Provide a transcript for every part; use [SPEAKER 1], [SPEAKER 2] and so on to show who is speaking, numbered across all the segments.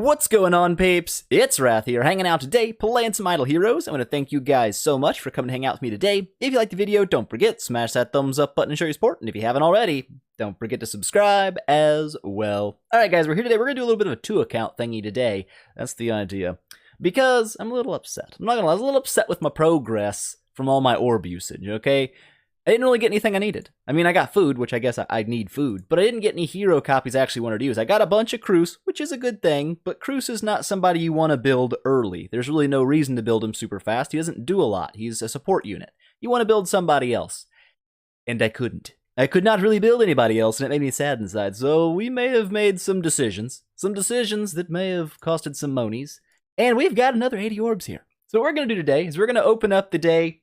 [SPEAKER 1] What's going on, peeps? It's Wrath here, hanging out today, playing some Idle Heroes. I want to thank you guys so much for coming to hang out with me today. If you liked the video, don't forget, smash that thumbs up button to show your support. And if you haven't already, don't forget to subscribe as well. Alright guys, we're here today. We're going to do a little bit of a 2-account thingy today. That's the idea. Because I'm a little upset. I'm not going to lie, I was a little upset with my progress from all my orb usage, okay? I didn't really get anything I needed. I mean, I got food, which I guess I need food, but I didn't get any hero copies I actually wanted to use. I got a bunch of Cruz, which is a good thing, but Cruz is not somebody you want to build early. There's really no reason to build him super fast. He doesn't do a lot. He's a support unit. You want to build somebody else. And I couldn't. I could not really build anybody else, and it made me sad inside. So we may have made some decisions. Some decisions that may have costed some monies. And we've got another 80 orbs here. So what we're going to do today is we're going to open up the day,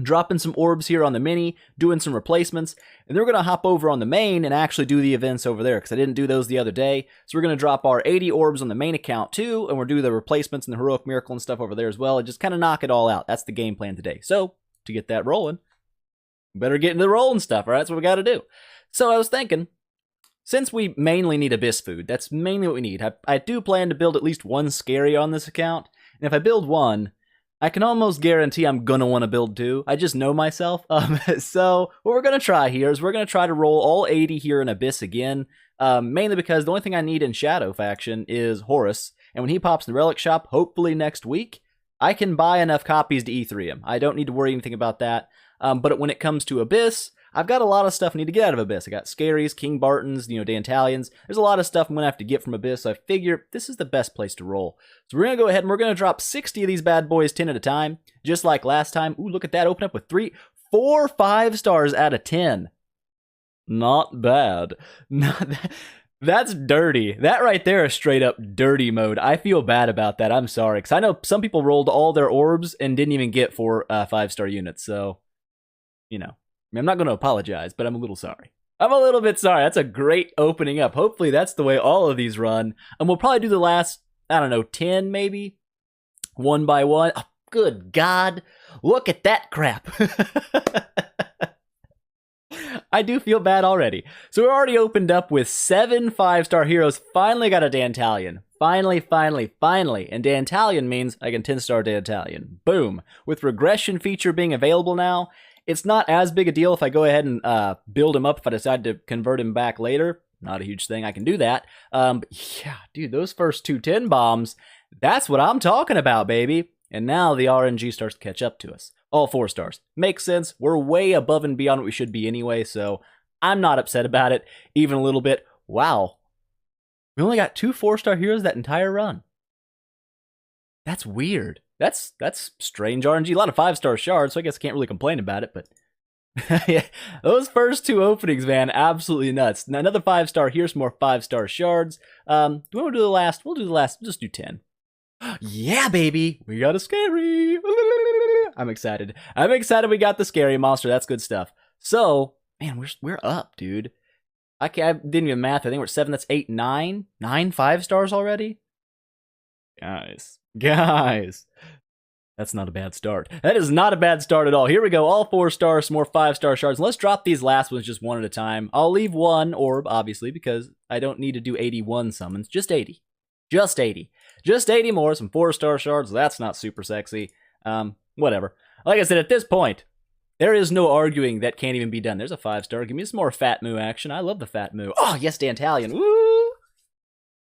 [SPEAKER 1] dropping some orbs here on the mini, doing some replacements, and then we're going to hop over on the main and actually do the events over there, because I didn't do those the other day. So we're going to drop our 80 orbs on the main account too, and we'll do the replacements and the Heroic Miracle and stuff over there as well, and just kind of knock it all out. That's the game plan today. So, to get that rolling, better get into the rolling stuff, alright? That's what we got to do. So I was thinking, since we mainly need Abyss food, that's mainly what we need. I do plan to build at least one Scary on this account, and if I build one, I can almost guarantee I'm going to want to build two. I just know myself. So what we're going to try here is we're going to try to roll all 80 here in Abyss again. Mainly because the only thing I need in Shadow Faction is Horus. And when he pops in the Relic Shop, hopefully next week, I can buy enough copies to E3 him. I don't need to worry anything about that. But when it comes to Abyss, I've got a lot of stuff I need to get out of Abyss. I got Scaries, King Bartons, Dantalians. There's a lot of stuff I'm going to have to get from Abyss, so I figure this is the best place to roll. So we're going to go ahead and we're going to drop 60 of these bad boys 10 at a time, just like last time. Ooh, look at that. Open up with 4 5 stars out of 10. Not bad. That's dirty. That right there is straight up dirty mode. I feel bad about that. I'm sorry, because I know some people rolled all their orbs and didn't even get 4 5-star units, so, I mean, I'm not going to apologize, but I'm a little sorry. I'm a little bit sorry. That's a great opening up. Hopefully that's the way all of these run. And we'll probably do the last, 10 maybe? One by one. Oh, good God. Look at that crap. I do feel bad already. So we're already opened up with 7 5-star heroes. Finally got a Dantalian. Finally. And Dantalian means I can 10-star Dantalian. Boom. With regression feature being available now, it's not as big a deal if I go ahead and build him up if I decide to convert him back later. Not a huge thing. I can do that. But yeah, dude, those first 2 10 bombs, that's what I'm talking about, baby. And now the RNG starts to catch up to us. All 4 stars. Makes sense. We're way above and beyond what we should be anyway, so I'm not upset about it, even a little bit. Wow. We only got 2 4-star heroes that entire run. That's weird. That's strange RNG. A lot of 5-star shards, so I guess I can't really complain about it, but yeah, those first 2 openings, man, absolutely nuts. Now, another 5-star here, some more 5-star shards. Do we want to do the last? We'll do the last. We'll just do 10. Yeah, baby. We got a Scary. I'm excited. I'm excited we got the Scary monster. That's good stuff. So, man, we're up, dude. I didn't even math. I think we're 7. That's 8, 9. 9 5-stars already? Guys, that's not a bad start. That is not a bad start at all. Here we go, all 4 stars, some more 5-star shards. Let's drop these last ones just one at a time. I'll leave 1 orb, obviously, because I don't need to do 81 summons. Just 80. Just 80. Just 80 more, some 4-star shards. That's not super sexy. Whatever. Like I said, at this point, there is no arguing that can't even be done. There's a 5-star. Give me some more Fat Moo action. I love the Fat Moo. Oh, yes, Dantalian. Woo!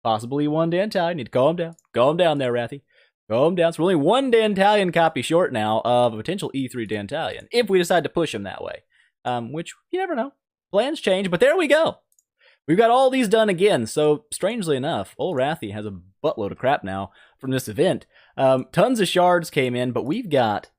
[SPEAKER 1] Possibly 1 Dantalian. Need to calm down. Calm down there, Wrathy. Calm down. So we're only 1 Dantalian copy short now of a potential E3 Dantalian, if we decide to push him that way. Which, you never know. Plans change, but there we go. We've got all these done again, so strangely enough, old Wrathy has a buttload of crap now from this event. Tons of shards came in, but we've got...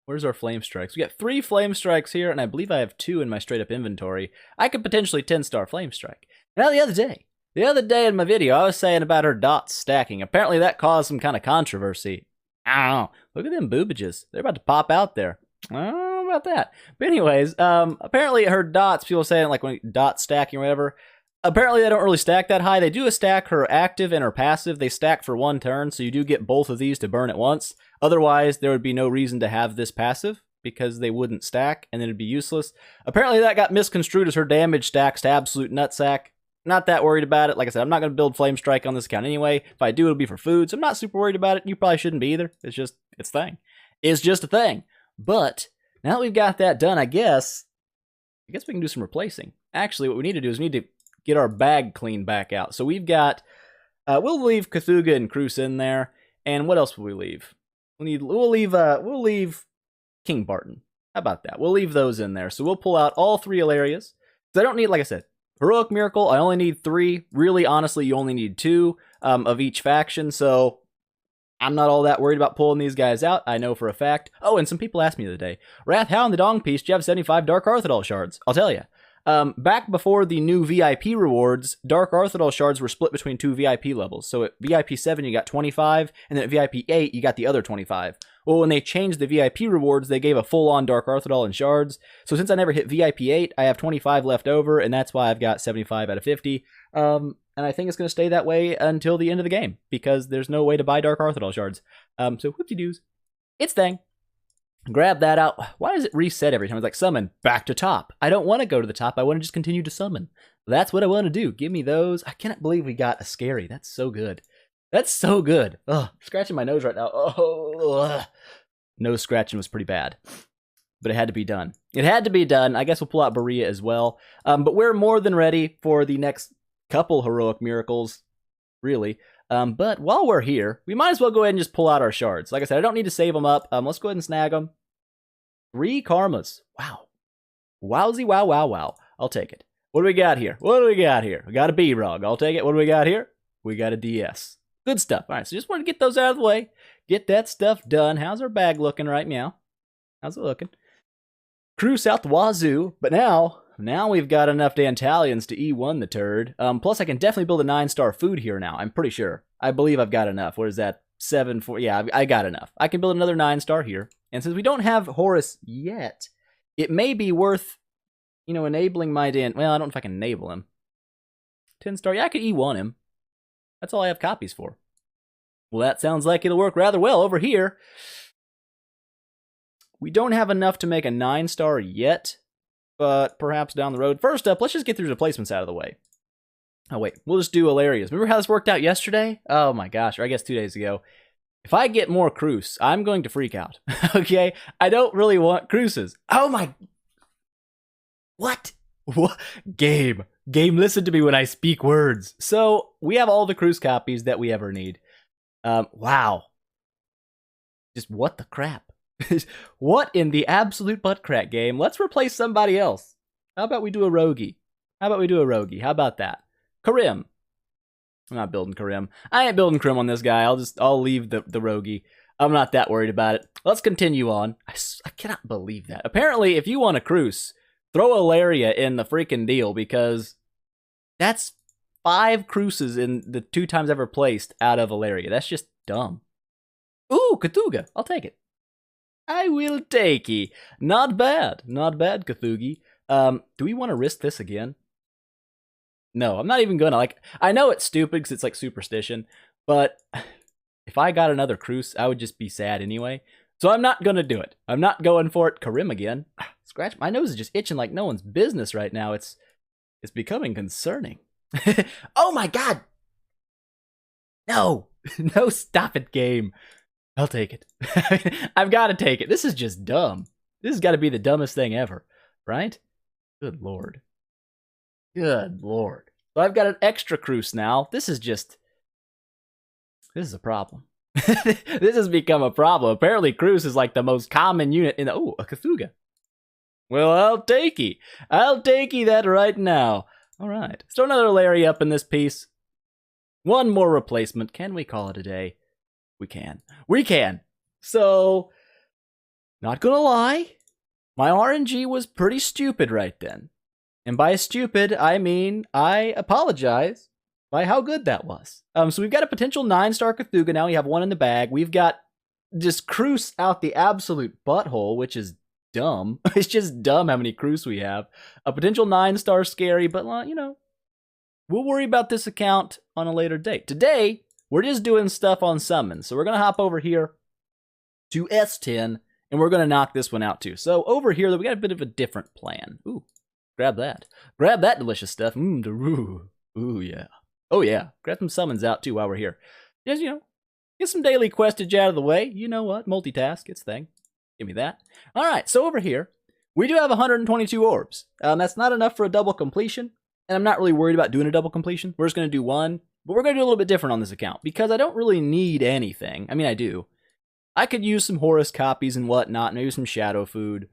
[SPEAKER 1] Where's our Flame Strikes? We got 3 Flame Strikes here, and I believe I have 2 in my straight-up inventory. I could potentially 10-star Flame Strike. Now, the other day in my video, I was saying about her dots stacking. Apparently that caused some kind of controversy. Ow. Look at them boobages. They're about to pop out there. I don't know about that. But anyways, apparently her dots, people saying like when dot stacking or whatever, apparently they don't really stack that high. They do stack her active and her passive. They stack for 1 turn, so you do get both of these to burn at once. Otherwise, there would be no reason to have this passive, because they wouldn't stack, and then it'd be useless. Apparently that got misconstrued as her damage stacks to absolute nutsack. Not that worried about it. Like I said, I'm not going to build Flame Strike on this account anyway. If I do, it'll be for food, so I'm not super worried about it. You probably shouldn't be either. It's just, it's a thing. It's just a thing. But now that we've got that done, I guess we can do some replacing. Actually, what we need to do is we need to get our bag cleaned back out. So we've got, we'll leave Cthulhu and Cruz in there. And what else will we leave? We'll leave King Barton. How about that? We'll leave those in there. So we'll pull out all 3 Alarias. So I don't need, like I said, Heroic Miracle, I only need 3. Really, honestly, you only need 2 of each faction. So I'm not all that worried about pulling these guys out. I know for a fact. Oh, and some people asked me the other day, Wrath, how in the dong piece do you have 75 Dark Arthidal shards? I'll tell you. Back before the new VIP rewards, Dark Arthidal shards were split between 2 VIP levels. So at VIP 7, you got 25, and then at VIP 8, you got the other 25. Well, when they changed the VIP rewards, they gave a full-on Dark Arthidal and shards. So since I never hit VIP 8, I have 25 left over, and that's why I've got 75 out of 50. And I think it's going to stay that way until the end of the game, because there's no way to buy Dark Arthidal shards. So whoopty-doos. It's thing. Grab that out. Why does it reset every time? It's like, summon, back to top. I don't want to go to the top. I want to just continue to summon. That's what I want to do. Give me those. I cannot believe we got a scary. That's so good. That's so good. Ugh, scratching my nose right now. Oh, ugh. Nose scratching was pretty bad. But it had to be done. It had to be done. I guess we'll pull out Berea as well. But we're more than ready for the next couple Heroic Miracles, really. But while we're here, we might as well go ahead and just pull out our shards. Like I said, I don't need to save them up. Let's go ahead and snag them. 3 karmas. Wow. Wowzy, wow, wow, wow. I'll take it. What do we got here? What do we got here? We got a B-Rog. I'll take it. What do we got here? We got a DS. Good stuff. All right, so just want to get those out of the way. Get that stuff done. How's our bag looking right now? How's it looking? Cruise out the wazoo. But now we've got enough Dantalians to E1 the turd. Plus, I can definitely build a 9-star food here now. I'm pretty sure. I believe I've got enough. What is that? 7, 4. Yeah, I got enough. I can build another 9-star here. And since we don't have Horus yet, it may be worth, enabling my well, I don't know if I can enable him. 10-star. Yeah, I could E1 him. That's all I have copies for. Well, that sounds like it'll work rather well over here. We don't have enough to make a 9-star yet, but perhaps down the road. First up, let's just get through the placements out of the way. Oh, wait. We'll just do Alarias. Remember how this worked out yesterday? Oh, my gosh. Or I guess 2 days ago. If I get more Cruz, I'm going to freak out. Okay? I don't really want Cruzes. Oh, my... What? Game, listen to me when I speak words. So, we have all the Cruz copies that we ever need. Wow. Just what the crap? What in the absolute butt crack, game? Let's replace somebody else. How about we do a Rogi? How about that? Karim. I'm not building Karim. I ain't building Karim on this guy. I'll leave the Rogi. I'm not that worried about it. Let's continue on. I cannot believe that. Apparently, if you want a Cruz, throw Alaria in the freaking deal, because that's 5 Cruzes in the 2 times ever placed out of Alaria. That's just dumb. Ooh, Cthugha. I'll take it. I will take it. Not bad. Not bad, Cthugha. Do we want to risk this again? No, I'm not even gonna. I know it's stupid because it's like superstition, but if I got another Cruz, I would just be sad anyway. So I'm not gonna do it. I'm not going for it. Karim again. Scratch. My nose is just itching like no one's business right now. It's becoming concerning. Oh my god! No! No, stop it, game. I'll take it. I've got to take it. This is just dumb. This has got to be the dumbest thing ever, right? Good lord. Good lord. So I've got an extra Cruz now. This is a problem. This has become a problem. Apparently Cruz is like the most common unit in the... Oh, a Cthugha. Well, I'll take ye. I'll take ye that right now. All right. Let's throw another Larry up in this piece. One more replacement. Can we call it a day? We can. We can. So, not gonna lie, my RNG was pretty stupid right then. And by stupid, I mean I apologize by how good that was. So we've got a potential 9-star Cthugha now. We have 1 in the bag. We've got just Cruz out the absolute butthole, which is dumb. It's just dumb how many Cruz we have. A potential 9-star scary, but we'll worry about this account on a later date. Today, we're just doing stuff on summons. So we're going to hop over here to S10, and we're going to knock this one out too. So over here, we got a bit of a different plan. Ooh, grab that. Grab that delicious stuff. Ooh, yeah. Oh, yeah. Grab some summons out, too, while we're here. Just, get some daily questage out of the way. You know what? Multitask. It's thing. Give me that. All right, so over here, we do have 122 orbs. That's not enough for a double completion, and I'm not really worried about doing a double completion. We're just going to do one, but we're going to do a little bit different on this account because I don't really need anything. I mean, I do. I could use some Horus copies and whatnot, maybe some Shadow food,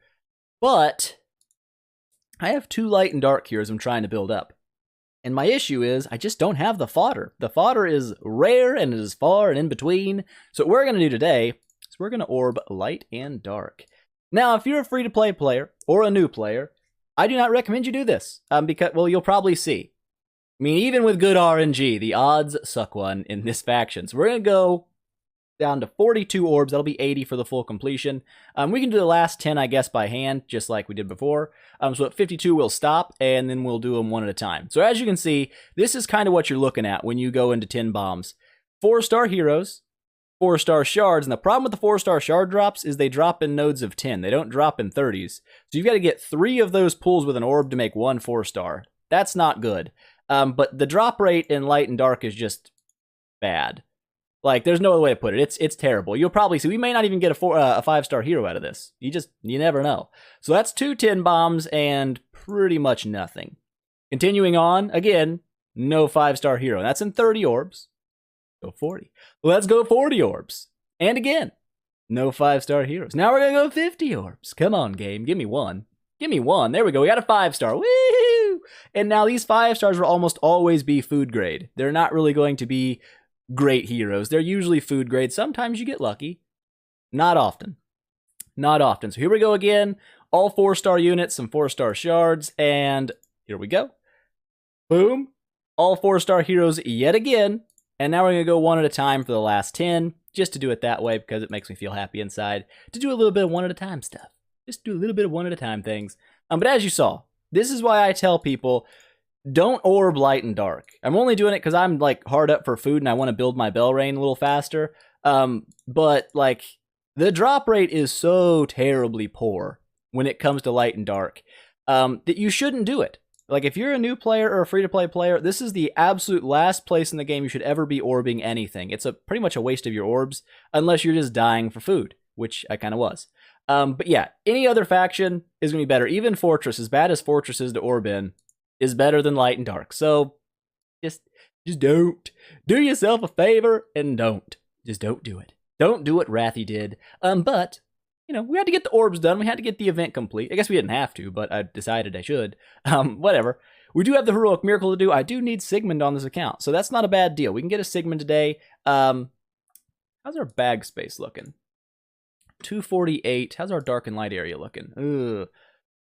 [SPEAKER 1] but I have 2 light and dark heroes I'm trying to build up. And my issue is I just don't have the fodder. The fodder is rare and it is far and in between. So what we're going to do today is we're going to orb light and dark. Now, if you're a free-to-play player or a new player, I do not recommend you do this because, well, you'll probably see. I mean, even with good RNG, the odds suck one in this faction. So we're going to go down to 42 orbs. That'll be 80 for the full completion. We can do the last 10, I guess, by hand, just like we did before. So at 52, we'll stop, and then we'll do them one at a time. So as you can see, this is kind of what you're looking at when you go into 10 bombs. 4-star heroes, 4-star shards, and the problem with the 4-star shard drops is they drop in nodes of 10. They don't drop in 30s. So you've got to get 3 of those pulls with an orb to make 1 4-star. That's not good. But the drop rate in light and dark is just bad. Like, there's no other way to put it. It's terrible. You'll probably see, we may not even get a 5-star hero out of this. You never know. So that's 2 10 bombs and pretty much nothing. Continuing on, again, no 5-star hero. That's in 30 orbs. Go 40. Let's go 40 orbs. And again, no 5-star heroes. Now we're going to go 50 orbs. Come on, game. Give me one. Give me one. There we go. We got a 5-star. Woohoo! And now these 5 stars will almost always be food grade. They're not really going to be great heroes. They're usually food grade. Sometimes you get lucky. Not often. Not often. So here we go again. All 4-star units, some 4-star shards, and here we go. Boom. All 4-star heroes yet again. And now we're going to go one at a time for the last 10, just to do it that way because it makes me feel happy inside to do a little bit of one at a time stuff. Just do a little bit of one at a time things. But as you saw, this is why I tell people, don't orb light and dark. I'm only doing it because I'm like hard up for food and I want to build my Belrain a little faster. But like the drop rate is so terribly poor when it comes to light and dark that you shouldn't do it. Like if you're a new player or a free-to-play player, this is the absolute last place in the game you should ever be orbing anything. It's pretty much a waste of your orbs unless you're just dying for food, which I kind of was. But yeah, any other faction is going to be better. Even Fortress, as bad as Fortress is to orb in, is better than light and dark. So just don't. Do yourself a favor and don't. Just don't do it. Don't do what Rathy did. But, we had to get the orbs done. We had to get the event complete. I guess we didn't have to, but I decided I should. Whatever. We do have the heroic miracle to do. I do need Sigmund on this account, so that's not a bad deal. We can get a Sigmund today. How's our bag space looking? 248. How's our dark and light area looking? Ugh.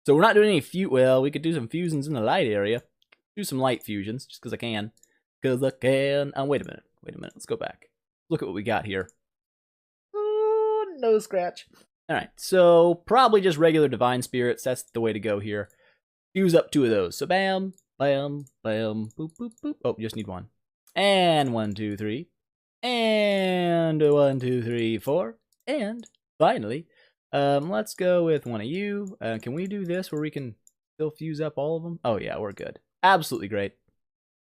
[SPEAKER 1] So we're not doing any well, we could do some fusions in the light area. Do some light fusions, just because I can. Because I can. Wait a minute. Let's go back. Look at what we got here. Oh, no scratch. Alright, so probably just regular Divine Spirits. That's the way to go here. Fuse up 2 of those. So bam, bam, bam, boop, boop, boop. Oh, just need 1. And 1, 2, 3. And 1, 2, 3, 4. And finally, let's go with one of you. Can we do this where we can still fuse up all of them? Oh yeah, we're good. Absolutely great.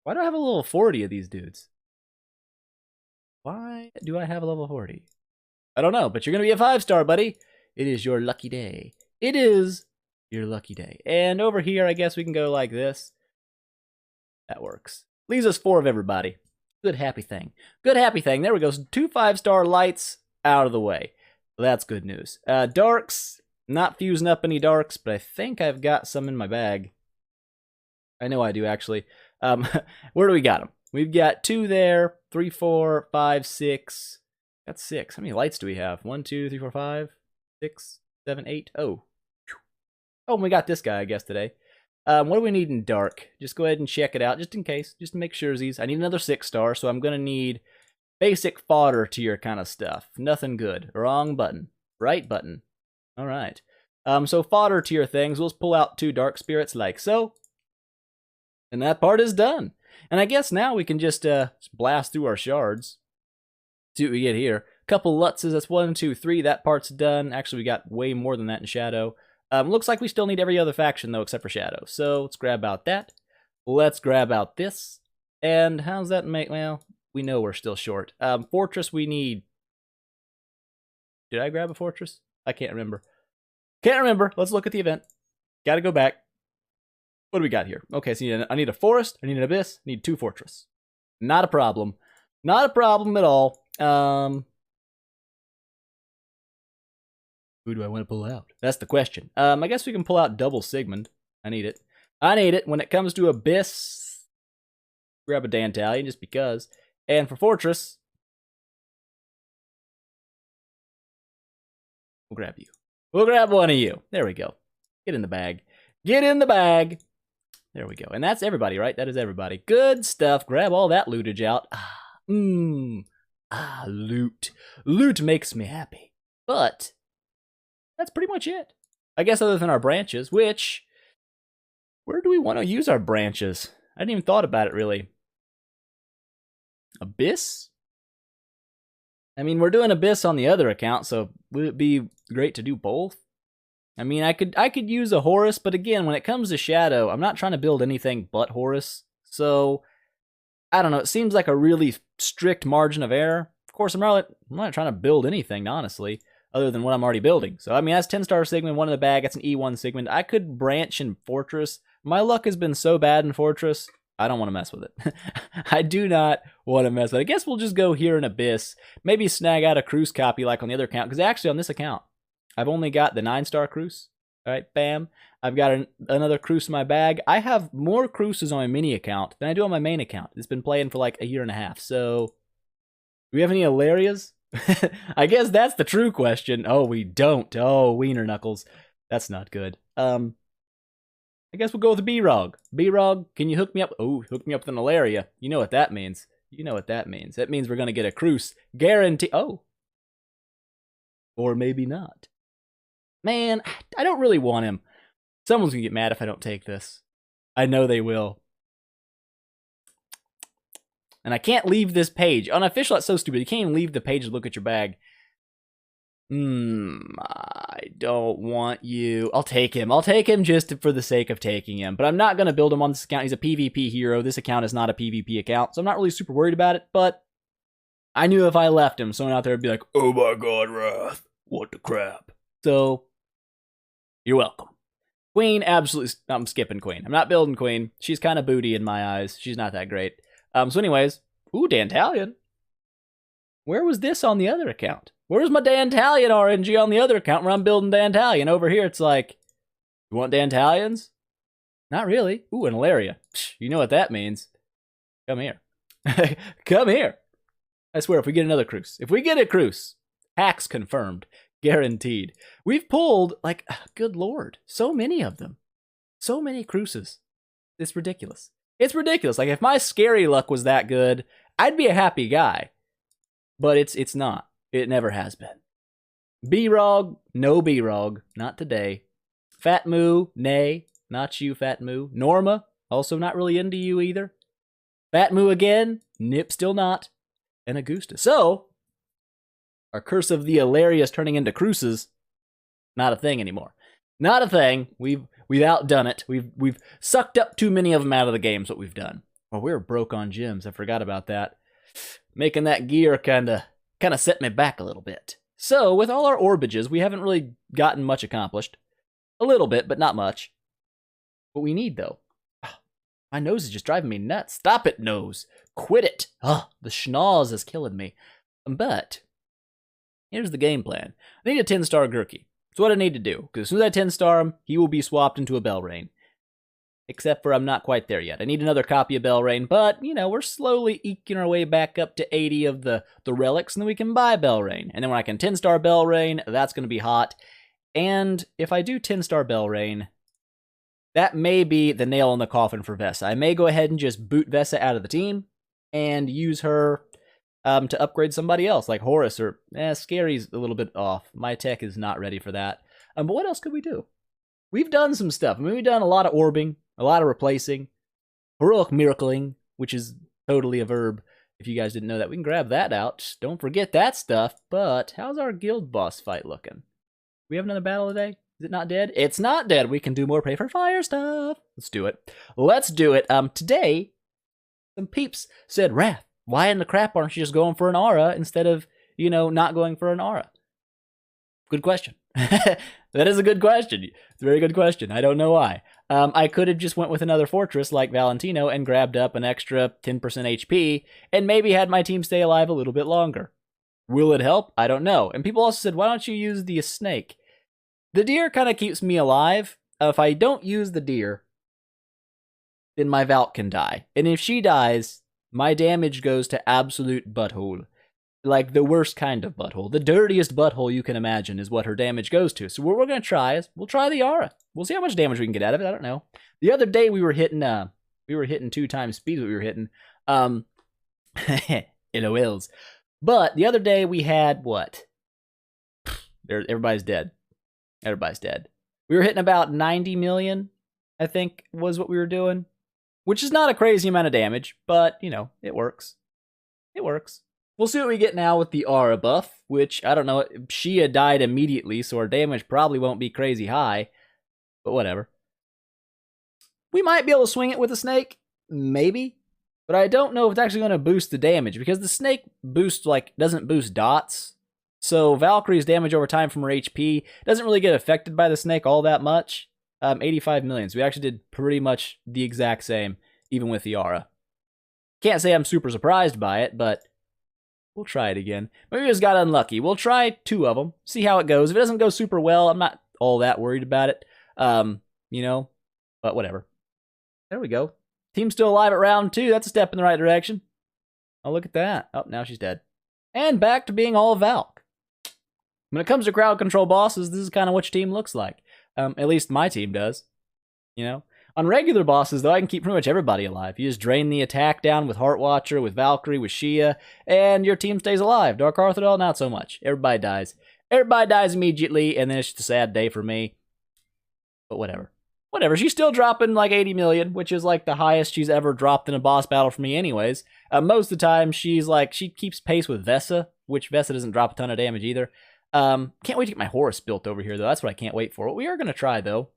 [SPEAKER 1] Why do I have a level 40 of these dudes? Why do I have a level 40? I don't know, but you're going to be a 5-star, buddy. It is your lucky day. It is your lucky day. And over here, I guess we can go like this. That works. Leaves us 4 of everybody. Good happy thing. Good happy thing. There we go. 2 5-star lights out of the way. That's good news. Darks. Not fusing up any darks, but I think I've got some in my bag. I know I do, actually. Where do we got them? We've got 2 there. 3, 4, 5, 6. That's 6. How many lights do we have? 1, 2, 3, 4, 5, 6, 7, 8. Oh. Oh, and we got this guy, I guess, today. What do we need in dark? Just go ahead and check it out, just in case. Just to make sure. I need another 6-star, so I'm going to need basic fodder to your kind of stuff. Nothing good. Wrong button. Right button. All right. So fodder to your things. We'll pull out 2 dark spirits like so. And that part is done. And I guess now we can just blast through our shards. See what we get here. Couple Lutzes. That's 1, 2, 3. That part's done. Actually, we got way more than that in Shadow. Looks like we still need every other faction, though, except for Shadow. So let's grab out that. Let's grab out this. And how's that make... Well, we know we're still short. Fortress, we need... Did I grab a fortress? I can't remember. Can't remember. Let's look at the event. Gotta go back. What do we got here? Okay, so I need a forest, I need an abyss, I need 2 fortress. Not a problem. Not a problem at all. Who do I want to pull out? That's the question. I guess we can pull out double Sigmund. I need it. I need it. When it comes to abyss, grab a Dantalion just because. And for fortress, we'll grab you. We'll grab one of you. There we go. Get in the bag. Get in the bag. There we go. And that's everybody, right? That is everybody. Good stuff. Grab all that lootage out. Loot. Loot makes me happy. But that's pretty much it. I guess other than our branches, which... Where do we want to use our branches? I didn't even thought about it, really. Abyss? I mean, we're doing Abyss on the other account, so would it be great to do both? I mean, I could use a Horus, but again, when it comes to Shadow, I'm not trying to build anything but Horus. So, I don't know, it seems like a really strict margin of error. Of course, I'm not trying to build anything, honestly, other than what I'm already building. So, I mean, that's 10-star Sigmund, 1 in the bag, that's an E1 Sigmund. I could branch in Fortress. My luck has been so bad in Fortress, I don't want to mess with it. I do not want to mess with it. I guess we'll just go here in Abyss. Maybe snag out a Cruise copy like on the other account, because actually on this account, I've only got the 9-star Cruise. All right, bam. I've got another Cruise in my bag. I have more Cruises on my mini account than I do on my main account. It's been playing for like a year and a half. So, do we have any Alarias? I guess that's the true question. Oh, we don't. Oh, Wiener Knuckles. That's not good. I guess we'll go with B-Rog. B-Rog, can you hook me up? Oh, hook me up with an Alaria. You know what that means. You know what that means. That means we're going to get a Cruise. Guarantee. Oh. Or maybe not. Man, I don't really want him. Someone's going to get mad if I don't take this. I know they will. And I can't leave this page. Unofficial, that's so stupid. You can't even leave the page to look at your bag. I don't want you. I'll take him. I'll take him just for the sake of taking him. But I'm not going to build him on this account. He's a PvP hero. This account is not a PvP account. So I'm not really super worried about it. But I knew if I left him, someone out there would be like, oh my god, Wrath. What the crap. So, you're welcome. Queen, absolutely. I'm skipping Queen. I'm not building Queen. She's kind of booty in my eyes. She's not that great. So anyways, ooh, Dantalion. Where was this on the other account? Where's my Dantalion RNG on the other account where I'm building Dantalion? Over here, it's like, you want Dantalions? Not really. Ooh, an Alaria. Psh, you know what that means. Come here. Come here. I swear, if we get another Cruise. If we get a Cruise, hacks confirmed. Guaranteed. We've pulled, like, good lord, so many of them. So many Cruises. It's ridiculous. It's ridiculous. Like, if my scary luck was that good, I'd be a happy guy. But it's not. It never has been. B-Rog, no B-Rog. Not today. Fat Moo, nay. Not you, Fat Moo. Norma, also not really into you either. Fat Moo again, nip, still not. And Augusta. So, our curse of the Alarias turning into Cruises, not a thing anymore. Not a thing. We've outdone it. We've sucked up too many of them out of the games. What we've done. Well, we're broke on gems. I forgot about that. Making that gear kind of set me back a little bit. So with all our orbages, we haven't really gotten much accomplished. A little bit, but not much. What we need though. My nose is just driving me nuts. Stop it, nose. Quit it. The schnoz is killing me. But here's the game plan. I need a 10-star Gurki. That's what I need to do, because as soon as I 10-star him, he will be swapped into a Belrain. Except for I'm not quite there yet. I need another copy of Belrain, but, you know, we're slowly eking our way back up to 80 of the relics, and then we can buy Belrain. And then when I can 10-star Belrain, that's going to be hot. And if I do 10-star Belrain, that may be the nail in the coffin for Vesa. I may go ahead and just boot Vesa out of the team and use her to upgrade somebody else, like Horus, or Scary's a little bit off. My tech is not ready for that. But what else could we do? We've done some stuff. I mean, we've done a lot of orbing, a lot of replacing, heroic miracling, which is totally a verb, if you guys didn't know that. We can grab that out. Don't forget that stuff. But how's our guild boss fight looking? We have another battle today? Is it not dead? It's not dead. We can do more Pray for Fire stuff. Let's do it. Let's do it. Today, Some peeps said, Wrath, why in the crap aren't you just going for an aura instead of, not going for an aura? Good question. That is a good question. It's a very good question. I don't know why. I could have just went with another fortress like Valentino and grabbed up an extra 10% HP and maybe had my team stay alive a little bit longer. Will it help? I don't know. And people also said, why don't you use the snake? The deer kind of keeps me alive. If I don't use the deer, then my Valk can die. And if she dies, my damage goes to absolute butthole. Like the worst kind of butthole. The dirtiest butthole you can imagine is what her damage goes to. So what we're going to try is, we'll try the aura. We'll see how much damage we can get out of it. I don't know. The other day we were hitting 2 times speed what we were hitting. LOLs. But the other day we had what? Everybody's dead. Everybody's dead. We were hitting about 90 million, I think, was what we were doing. Which is not a crazy amount of damage, but, it works. It works. We'll see what we get now with the aura buff, which, I don't know, Shia died immediately, so our damage probably won't be crazy high. But whatever. We might be able to swing it with a snake. Maybe. But I don't know if it's actually going to boost the damage, because the snake doesn't boost dots. So Valkyrie's damage over time from her HP doesn't really get affected by the snake all that much. 85 million. So we actually did pretty much the exact same, even with the aura. Can't say I'm super surprised by it, but we'll try it again. Maybe we just got unlucky. We'll try 2 of them, see how it goes. If it doesn't go super well, I'm not all that worried about it. But whatever. There we go. Team's still alive at round 2. That's a step in the right direction. Oh, look at that. Oh, now she's dead. And back to being all Valk. When it comes to crowd control bosses, this is kind of what your team looks like. At least my team does. On regular bosses, though, I can keep pretty much everybody alive. You just drain the attack down with Heartwatcher, with Valkyrie, with Shia, and your team stays alive. Dark Arthur, not so much. Everybody dies. Everybody dies immediately, and then it's just a sad day for me. But whatever. Whatever. She's still dropping like 80 million, which is like the highest she's ever dropped in a boss battle for me anyways. Most of the time, she keeps pace with Vesa, which Vesa doesn't drop a ton of damage either. Can't wait to get my Horus built over here, though. That's what I can't wait for. What we are going to try, though,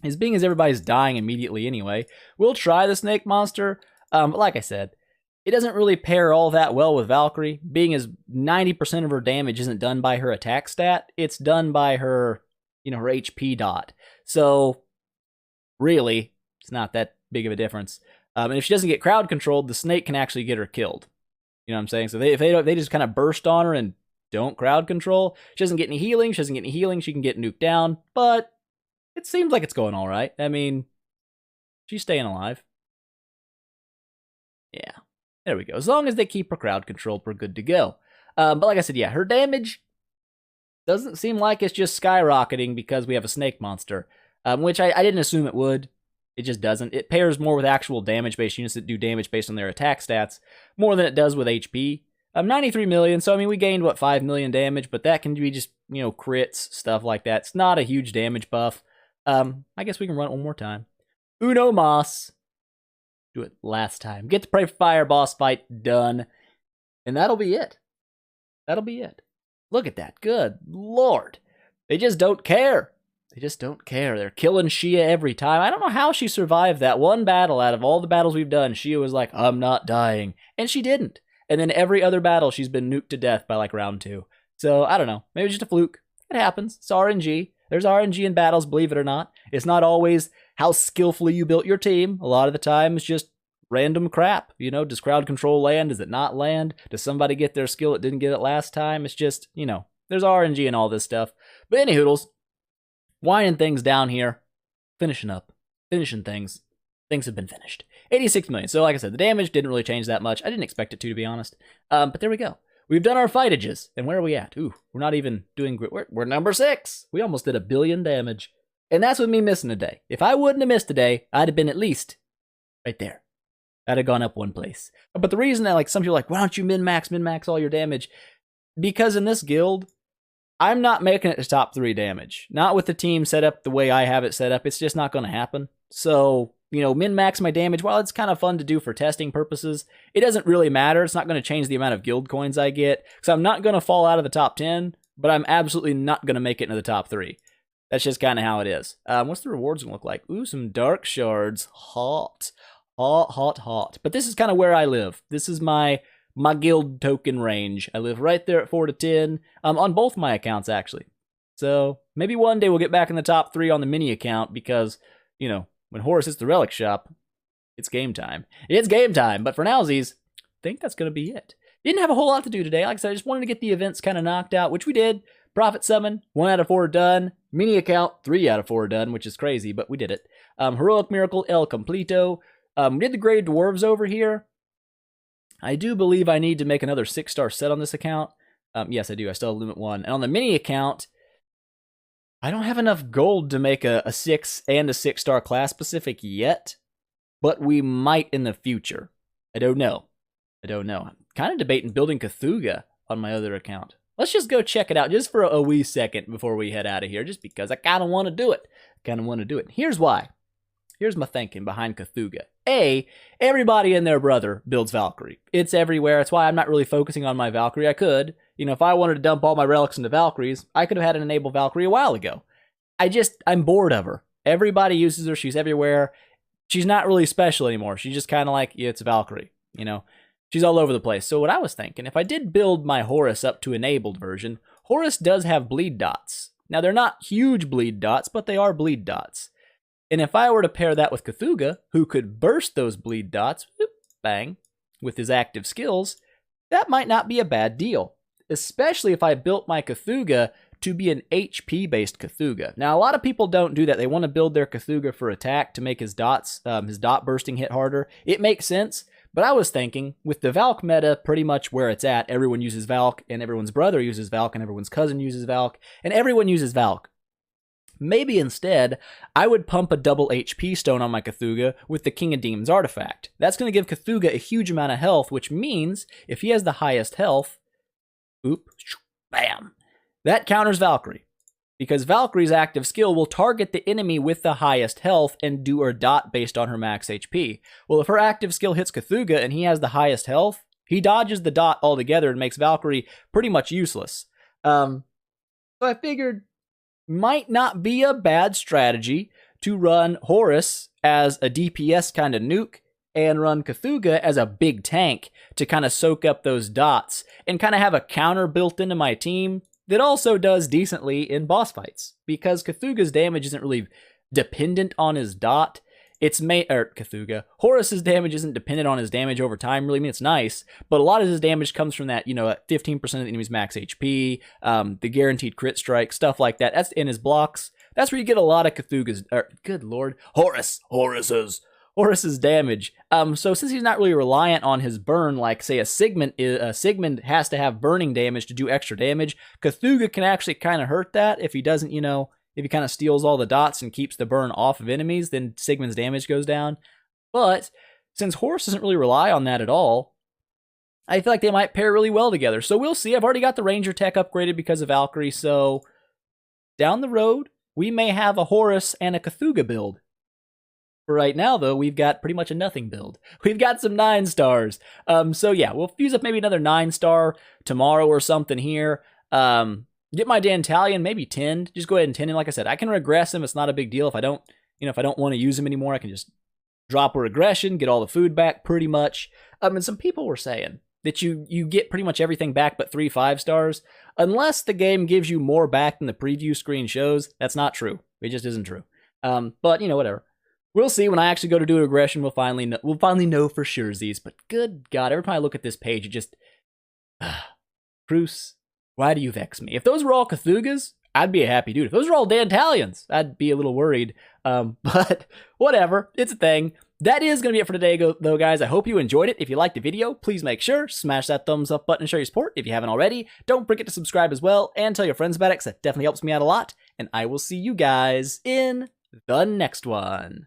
[SPEAKER 1] is being as everybody's dying immediately anyway, we'll try the Snake Monster. But like I said, it doesn't really pair all that well with Valkyrie, being as 90% of her damage isn't done by her attack stat. It's done by her, her HP dot. So, really, it's not that big of a difference. And if she doesn't get crowd controlled, the snake can actually get her killed. You know what I'm saying? So if they just kind of burst on her and don't crowd control, she doesn't get any healing. She can get nuked down, but it seems like it's going all right. I mean, she's staying alive. Yeah, there we go. As long as they keep her crowd controlled, we're good to go. But like I said, yeah, her damage doesn't seem like it's just skyrocketing because we have a snake monster, which I didn't assume it would. It just doesn't. It pairs more with actual damage-based units that do damage based on their attack stats more than it does with HP. 93 million, so I mean, we gained, 5 million damage, but that can be just, crits, stuff like that. It's not a huge damage buff. I guess we can run it one more time. Uno mas. Do it last time. Get the Pray for Fire boss fight done. And that'll be it. That'll be it. Look at that. Good Lord. They just don't care. They just don't care. They're killing Shia every time. I don't know how she survived that one battle out of all the battles we've done. Shia was like, I'm not dying. And she didn't. And then every other battle, she's been nuked to death by round 2. So, I don't know. Maybe just a fluke. It happens. It's RNG. There's RNG in battles, believe it or not. It's not always how skillfully you built your team. A lot of the time, it's just random crap. Does crowd control land? Does it not land? Does somebody get their skill that didn't get it last time? It's just, there's RNG and all this stuff. But any hoodles, winding things down here. Finishing up. Finishing things. Things have been finished. 86 million. So like I said, the damage didn't really change that much. I didn't expect it to be honest. But there we go. We've done our fightages. And where are we at? Ooh, we're not even doing great. We're number 6. We almost did 1 billion damage. And that's with me missing a day. If I wouldn't have missed a day, I'd have been at least right there. I'd have gone up one place. But the reason that some people are like, why don't you min-max all your damage? Because in this guild, I'm not making it to top 3 damage. Not with the team set up the way I have it set up. It's just not going to happen. So, min-max my damage, while it's kind of fun to do for testing purposes, it doesn't really matter. It's not going to change the amount of guild coins I get. So I'm not going to fall out of the top 10, but I'm absolutely not going to make it into the top 3. That's just kind of how it is. What's the rewards going to look like? Ooh, some dark shards. Hot. Hot, hot, hot. But this is kind of where I live. This is my guild token range. I live right there at 4 to 10 on both my accounts, actually. So maybe one day we'll get back in the top 3 on the mini account because, you know, when Horus hits the relic shop, it's game time. It's game time. But for nowsies, I think that's going to be it. Didn't have a whole lot to do today. Like I said, I just wanted to get the events kind of knocked out, which we did. Prophet Summon, 1 out of 4 done. Mini account, 3 out of 4 done, which is crazy, but we did it. Heroic Miracle, El Completo. We did the Grey Dwarves over here. I do believe I need to make another 6-star set on this account. Yes, I do. I still have Limit 1. And on the mini account, I don't have enough gold to make a 6 and a 6-star class specific yet, but we might in the future. I don't know. I'm kind of debating building Cthulhu on my other account. Let's just go check it out just for a wee second before we head out of here, just because I kind of want to do it. Here's why. Here's my thinking behind Cthulhu. A, everybody and their brother builds Valkyrie. It's everywhere. That's why I'm not really focusing on my Valkyrie. I could. You know, if I wanted to dump all my relics into Valkyries, I could have had an enable Valkyrie a while ago. I'm bored of her. Everybody uses her. She's everywhere. She's not really special anymore. She's just kind of like, yeah, it's a Valkyrie. You know, she's all over the place. So what I was thinking, if I did build my Horus up to enabled version, Horus does have bleed dots. Now, they're not huge bleed dots, but they are bleed dots. And if I were to pair that with Cthulhu, who could burst those bleed dots, whoop, bang, with his active skills, that might not be a bad deal. Especially if I built my Cthulhu to be an HP-based Cthulhu. Now, a lot of people don't do that. They want to build their Cthulhu for attack to make his dots, his dot bursting hit harder. It makes sense, but I was thinking, with the Valk meta pretty much where it's at, everyone uses Valk, and everyone's brother uses Valk, and everyone's cousin uses Valk, and everyone uses Valk. Maybe instead, I would pump a double HP stone on my Cthulhu with the King of Demons artifact. That's going to give Cthulhu a huge amount of health, which means if he has the highest health, bam, that counters Valkyrie. Because Valkyrie's active skill will target the enemy with the highest health and do her dot based on her max HP. Well, if her active skill hits Cthulhu and he has the highest health, he dodges the dot altogether and makes Valkyrie pretty much useless. So I figured might not be a bad strategy to run Horus as a DPS kind of nuke and run Cthulhu as a big tank to kind of soak up those dots and kind of have a counter built into my team that also does decently in boss fights, because Cthulhu's damage isn't really dependent on his dot. Horus's damage isn't dependent on his damage over time, really. I mean, it's nice, but a lot of his damage comes from that, 15% of the enemy's max HP, the guaranteed crit strike, stuff like that. That's in his blocks. That's where you get a lot of Cthulhu's, good lord, Horus's damage. So since he's not really reliant on his burn, like say a Sigmund has to have burning damage to do extra damage, Cthulhu can actually kind of hurt that if he doesn't, if he kind of steals all the dots and keeps the burn off of enemies, then Sigmund's damage goes down. But since Horus doesn't really rely on that at all, I feel like they might pair really well together. So we'll see. I've already got the Ranger tech upgraded because of Valkyrie, so down the road, we may have a Horus and a Cthulhu build. For right now, though, we've got pretty much a nothing build. We've got some 9 stars. So yeah, we'll fuse up maybe another 9-star tomorrow or something here. Get my Dantalion, maybe 10. Just go ahead and 10 him. Like I said, I can regress him. It's not a big deal. If I don't want to use him anymore, I can just drop a regression, get all the food back pretty much. And some people were saying that you get pretty much everything back but 3 5-stars. Unless the game gives you more back than the preview screen shows, that's not true. It just isn't true. But, whatever. We'll see. When I actually go to do a regression, we'll finally know for sure, Z's. But good God, every time I look at this page, it just... Bruce, why do you vex me? If those were all Cthulhu's, I'd be a happy dude. If those were all Dantalions, I'd be a little worried. But whatever. It's a thing. That is going to be it for today, though, guys. I hope you enjoyed it. If you liked the video, please make sure, smash that thumbs up button and show your support. If you haven't already, don't forget to subscribe as well and tell your friends about it, because that definitely helps me out a lot. And I will see you guys in the next one.